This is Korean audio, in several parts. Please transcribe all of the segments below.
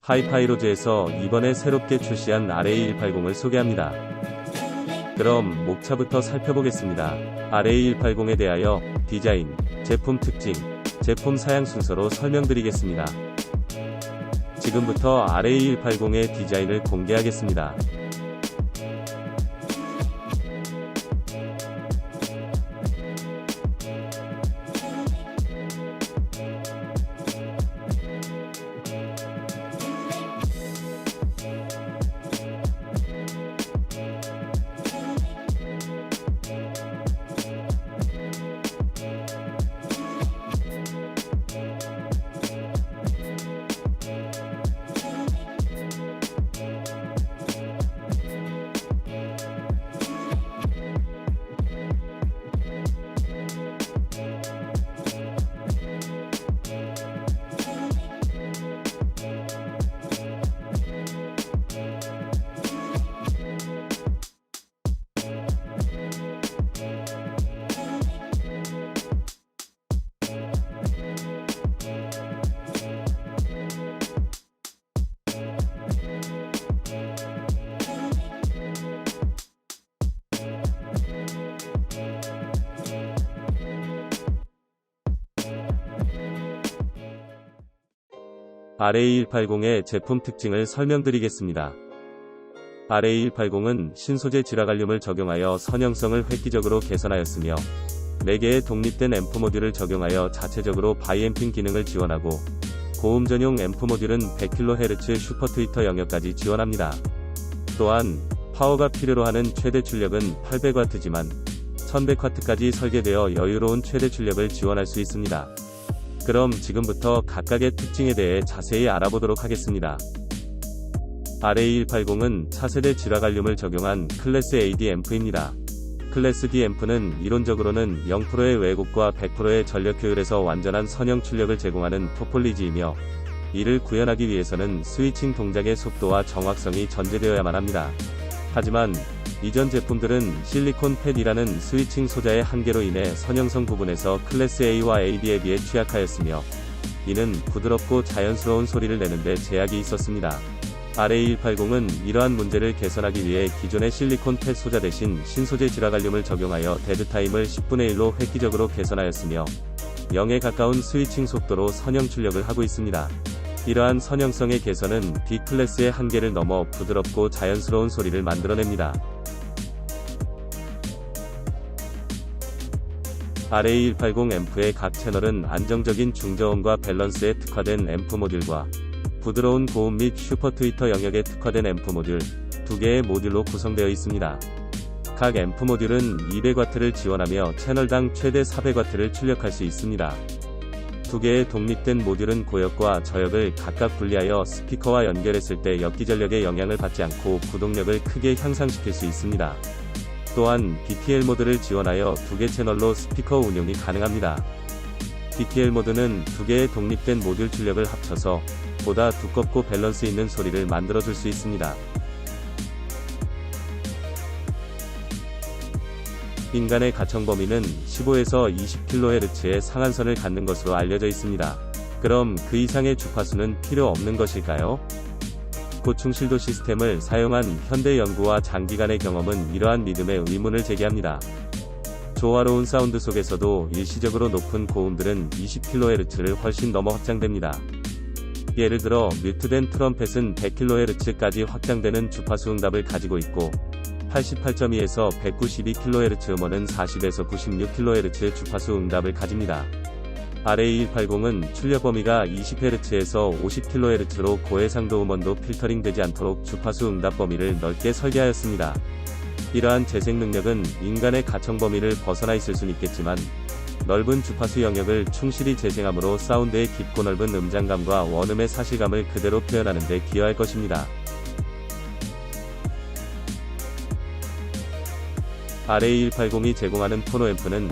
하이파이로즈에서 이번에 새롭게 출시한 RA180을 소개합니다. 그럼 목차부터 살펴보겠습니다. RA180에 대하여 디자인, 제품 특징, 제품 사양 순서로 설명드리겠습니다. 지금부터 RA180의 디자인을 공개하겠습니다. RA180의 제품 특징을 설명드리겠습니다. RA180은 신소재 지라갈륨을 적용하여 선형성을 획기적으로 개선하였으며 4개의 독립된 앰프 모듈을 적용하여 자체적으로 바이앰핑 기능을 지원하고 고음 전용 앰프 모듈은 100kHz 슈퍼트위터 영역까지 지원합니다. 또한 파워가 필요로 하는 최대 출력은 800W지만 1100W까지 설계되어 여유로운 최대 출력을 지원할 수 있습니다. 그럼 지금부터 각각의 특징에 대해 자세히 알아보도록 하겠습니다. RA180은 차세대 지라갈륨을 적용한 클래스 AD 앰프입니다. 클래스 D 앰프는 이론적으로는 0%의 왜곡과 100%의 전력 효율에서 완전한 선형 출력을 제공하는 토폴리지이며 이를 구현하기 위해서는 스위칭 동작의 속도와 정확성이 전제되어야만 합니다. 하지만 이전 제품들은 실리콘 팻이라는 스위칭 소자의 한계로 인해 선형성 부분에서 클래스 A와 AD에 비해 취약하였으며 이는 부드럽고 자연스러운 소리를 내는데 제약이 있었습니다. RA180은 이러한 문제를 개선하기 위해 기존의 실리콘 팻 소자 대신 신소재 지라갈륨을 적용하여 데드타임을 10분의 1로 획기적으로 개선하였으며 0에 가까운 스위칭 속도로 선형 출력을 하고 있습니다. 이러한 선형성의 개선은 B클래스의 한계를 넘어 부드럽고 자연스러운 소리를 만들어냅니다. RA180 앰프의 각 채널은 안정적인 중저음과 밸런스에 특화된 앰프 모듈과 부드러운 고음 및 슈퍼트위터 영역에 특화된 앰프 모듈 2개의 모듈로 구성되어 있습니다. 각 앰프 모듈은 200W를 지원하며 채널당 최대 400W를 출력할 수 있습니다. 2개의 독립된 모듈은 고역과 저역을 각각 분리하여 스피커와 연결했을 때 역기전력에 영향을 받지 않고 구동력을 크게 향상시킬 수 있습니다. 또한 BTL 모드를 지원하여 2개 채널로 스피커 운용이 가능합니다. BTL 모드는 2개의 독립된 모듈 출력을 합쳐서 보다 두껍고 밸런스 있는 소리를 만들어줄 수 있습니다. 인간의 가청 범위는 15에서 20kHz의 상한선을 갖는 것으로 알려져 있습니다. 그럼 그 이상의 주파수는 필요 없는 것일까요? 고충실도 시스템을 사용한 현대 연구와 장기간의 경험은 이러한 믿음에 의문을 제기합니다. 조화로운 사운드 속에서도 일시적으로 높은 고음들은 20kHz를 훨씬 넘어 확장됩니다. 예를 들어 뮤트된 트럼펫은 100kHz까지 확장되는 주파수 응답을 가지고 있고 88.2에서 192kHz 음원은 40에서 96kHz 주파수 응답을 가집니다. RA180은 출력 범위가 20Hz에서 50kHz로 고해상도 음원도 필터링 되지 않도록 주파수 응답 범위를 넓게 설계하였습니다. 이러한 재생 능력은 인간의 가청 범위를 벗어나 있을 수는 있겠지만 넓은 주파수 영역을 충실히 재생함으로 사운드의 깊고 넓은 음장감과 원음의 사실감을 그대로 표현하는 데 기여할 것입니다. RA180이 제공하는 포노 앰프는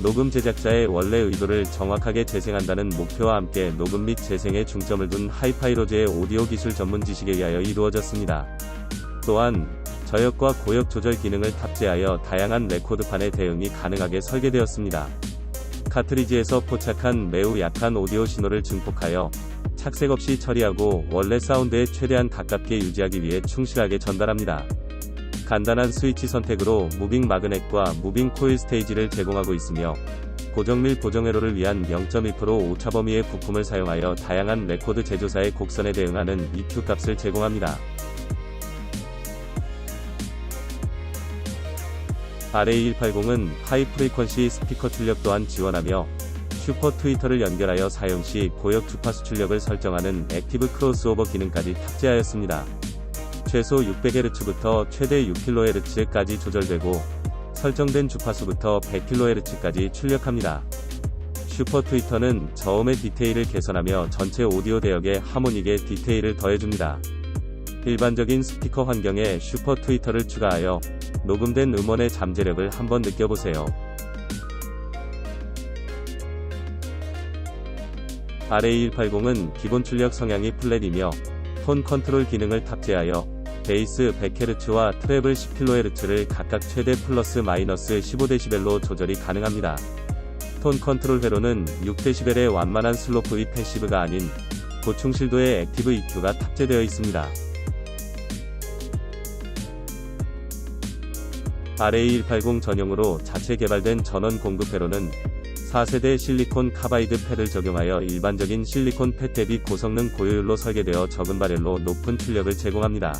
녹음 제작자의 원래 의도를 정확하게 재생한다는 목표와 함께 녹음 및 재생에 중점을 둔 하이파이로즈의 오디오 기술 전문 지식에 의하여 이루어졌습니다. 또한 저역과 고역 조절 기능을 탑재하여 다양한 레코드판의 대응이 가능하게 설계되었습니다. 카트리지에서 포착한 매우 약한 오디오 신호를 증폭하여 착색 없이 처리하고 원래 사운드에 최대한 가깝게 유지하기 위해 충실하게 전달합니다. 간단한 스위치 선택으로 무빙 마그넷과 무빙 코일 스테이지를 제공하고 있으며 고정밀 보정회로를 위한 0.2% 오차 범위의 부품을 사용하여 다양한 레코드 제조사의 곡선에 대응하는 EQ 값을 제공합니다. RA180은 하이 프리퀀시 스피커 출력 또한 지원하며 슈퍼 트위터를 연결하여 사용 시 고역 주파수 출력을 설정하는 액티브 크로스오버 기능까지 탑재하였습니다. 최소 600Hz부터 최대 6kHz까지 조절되고 설정된 주파수부터 100kHz까지 출력합니다. 슈퍼 트위터는 저음의 디테일을 개선하며 전체 오디오 대역의 하모닉의 디테일을 더해줍니다. 일반적인 스피커 환경에 슈퍼 트위터를 추가하여 녹음된 음원의 잠재력을 한번 느껴보세요. RA180은 기본 출력 성향이 플랫이며 톤 컨트롤 기능을 탑재하여 베이스 100Hz와 트래블 10kHz를 각각 최대 플러스 마이너스 15dB로 조절이 가능합니다. 톤 컨트롤 회로는 6dB의 완만한 슬로프 위 패시브가 아닌 고충실도의 액티브 EQ가 탑재되어 있습니다. RA180 전용으로 자체 개발된 전원 공급 회로는 4세대 실리콘 카바이드 팻을 적용하여 일반적인 실리콘 팻 대비 고성능 고효율로 설계되어 적은 발열로 높은 출력을 제공합니다.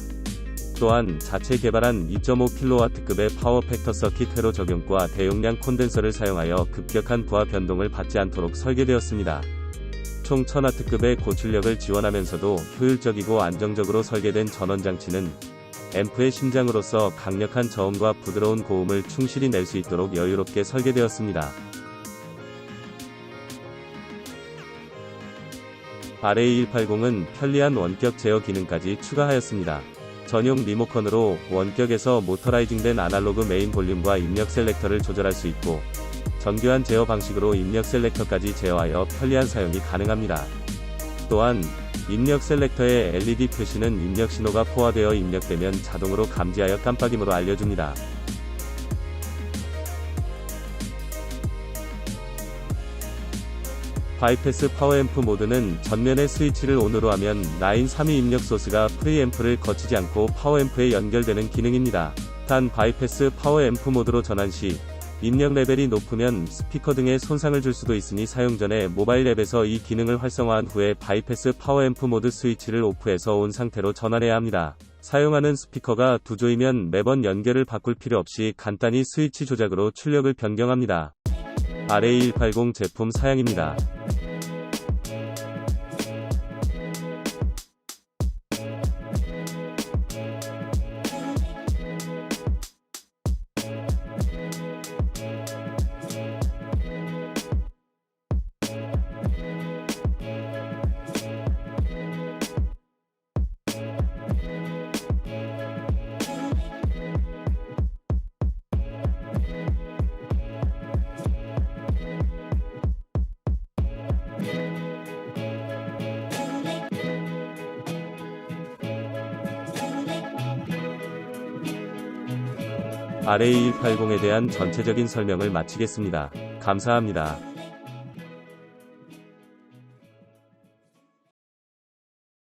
또한 자체 개발한 2.5kW급의 파워 팩터 서킷 회로 적용과 대용량 콘덴서를 사용하여 급격한 부하 변동을 받지 않도록 설계되었습니다. 총 1000W급의 고출력을 지원하면서도 효율적이고 안정적으로 설계된 전원장치는 앰프의 심장으로서 강력한 저음과 부드러운 고음을 충실히 낼 수 있도록 여유롭게 설계되었습니다. RA180은 편리한 원격 제어 기능까지 추가하였습니다. 전용 리모컨으로 원격에서 모터라이징된 아날로그 메인 볼륨과 입력 셀렉터를 조절할 수 있고 정교한 제어 방식으로 입력 셀렉터까지 제어하여 편리한 사용이 가능합니다. 또한 입력 셀렉터의 LED 표시는 입력 신호가 포화되어 입력되면 자동으로 감지하여 깜빡임으로 알려줍니다. 바이패스 파워앰프 모드는 전면의 스위치를 ON으로 하면 라인 3위 입력 소스가 프리앰프를 거치지 않고 파워앰프에 연결되는 기능입니다. 단 바이패스 파워앰프 모드로 전환 시 입력 레벨이 높으면 스피커 등에 손상을 줄 수도 있으니 사용 전에 모바일 앱에서 이 기능을 활성화한 후에 바이패스 파워앰프 모드 스위치를 오프해서 온 상태로 전환해야 합니다. 사용하는 스피커가 2조이면 매번 연결을 바꿀 필요 없이 간단히 스위치 조작으로 출력을 변경합니다. RA180 제품 사양입니다. RA180에 대한 전체적인 설명을 마치겠습니다. 감사합니다.